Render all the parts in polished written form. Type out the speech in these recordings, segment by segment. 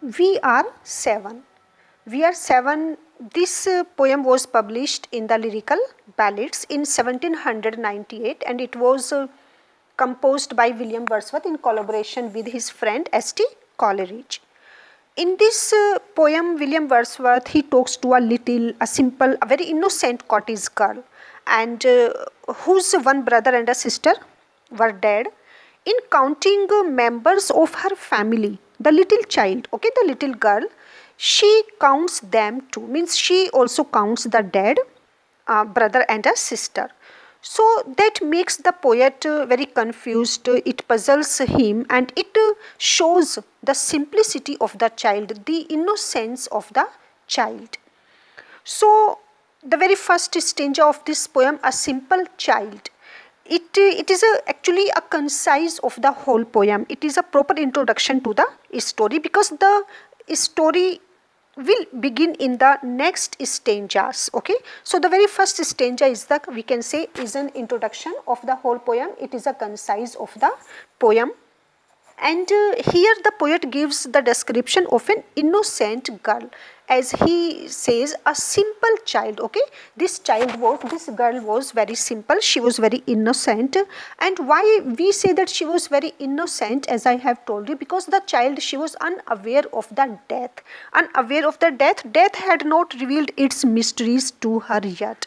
We Are Seven. We Are Seven, this poem was published in the Lyrical Ballads in 1798 and it was composed by William Wordsworth in collaboration with his friend S.T. Coleridge. In this poem, William Wordsworth, he talks to a simple, a very innocent cottage girl and whose one brother and a sister were dead. In counting members of her family, the little child, okay, the little girl, she counts them too, means she also counts the dead brother and a sister. So that makes the poet very confused, it puzzles him and it shows the simplicity of the child, the innocence of the child. So the very first stanza of this poem, A Simple Child, it is actually a concise of the whole poem. It is a proper introduction to the story because the story will begin in the next stanzas. Okay, so the very first stanza is the, we can say, is an introduction of the whole poem. It is a concise of the poem. And here the poet gives the description of an innocent girl, as he says, a simple child. Okay, this girl was very simple, she was very innocent. And why we say that she was very innocent, as I have told you, because the child, she was unaware of the death. Death had not revealed its mysteries to her yet.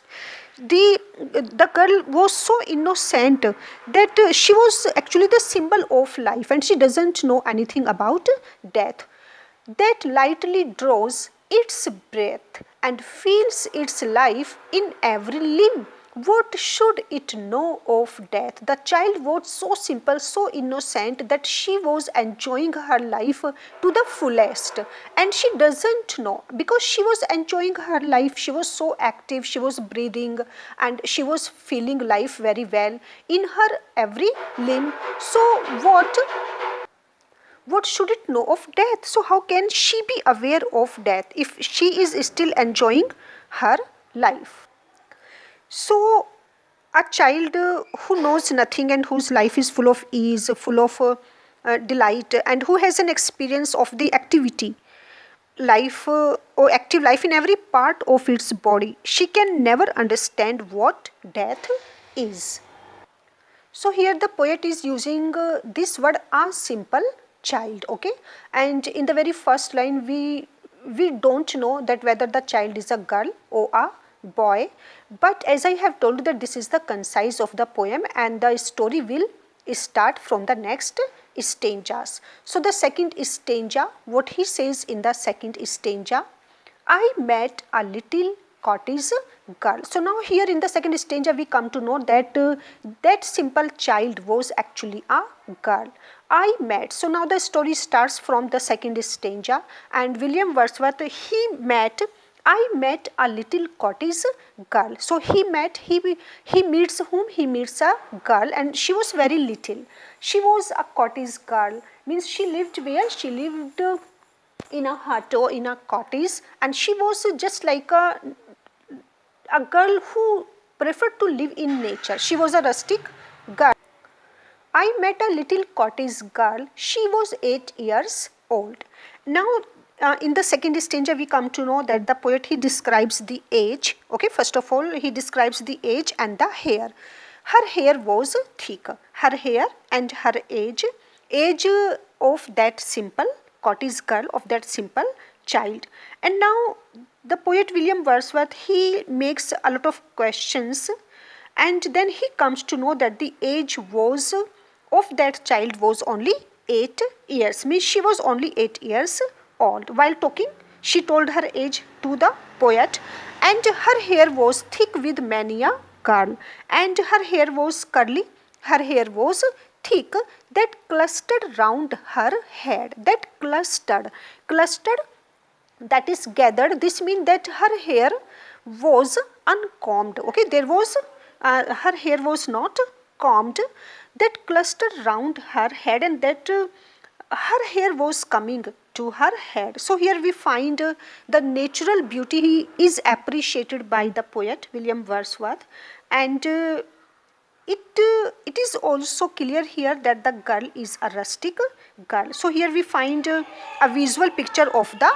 The girl was so innocent that she was actually the symbol of life and she doesn't know anything about death. That lightly draws its breath and feels its life in every limb. What should it know of death? The child was so simple, so innocent that she was enjoying her life to the fullest. And she doesn't know, because she was enjoying her life, she was so active, she was breathing and she was feeling life very well in her every limb. So what should it know of death? So how can she be aware of death if she is still enjoying her life? So a child who knows nothing and whose life is full of ease, full of delight, and who has an experience of the activity life or active life in every part of its body, she can never understand what death is. So here the poet is using this word, a simple child. Okay, and in the very first line we don't know that whether the child is a girl or a boy, but as I have told you that this is the concise of the poem and the story will start from the next stanzas. So the second stanza, what he says in the second stanza, I met a little cottage girl. So now here in the second stanza we come to know that that simple child was actually a girl. I met. So now the story starts from the second stanza and William Wordsworth, I met a little cottage girl. So he meets whom? He meets a girl and she was very little. She was a cottage girl, means she lived where? She lived in a hut or in a cottage, and she was just like a girl who preferred to live in nature. She was a rustic girl. I met a little cottage girl. She was 8 years old. Now, in the second stanza, we come to know that the poet, he describes the age. Okay, first of all, he describes the age and the hair. Her hair was thick. Her hair and her age of that simple cottage girl, of that simple child. And now, the poet William Wordsworth, he makes a lot of questions and then he comes to know that the age was of that child was only 8 years, means she was only 8 years old. While talking, she told her age to the poet, and her hair was thick with many a curl, and her hair was curly, her hair was thick, that clustered round her head. That clustered, that is gathered, this means that her hair was uncombed. Okay, there was her hair was not combed, that clustered round her head, and that her hair was coming to her head. So here we find the natural beauty is appreciated by the poet William Wordsworth, and it is also clear here that the girl is a rustic girl. So here we find a visual picture of the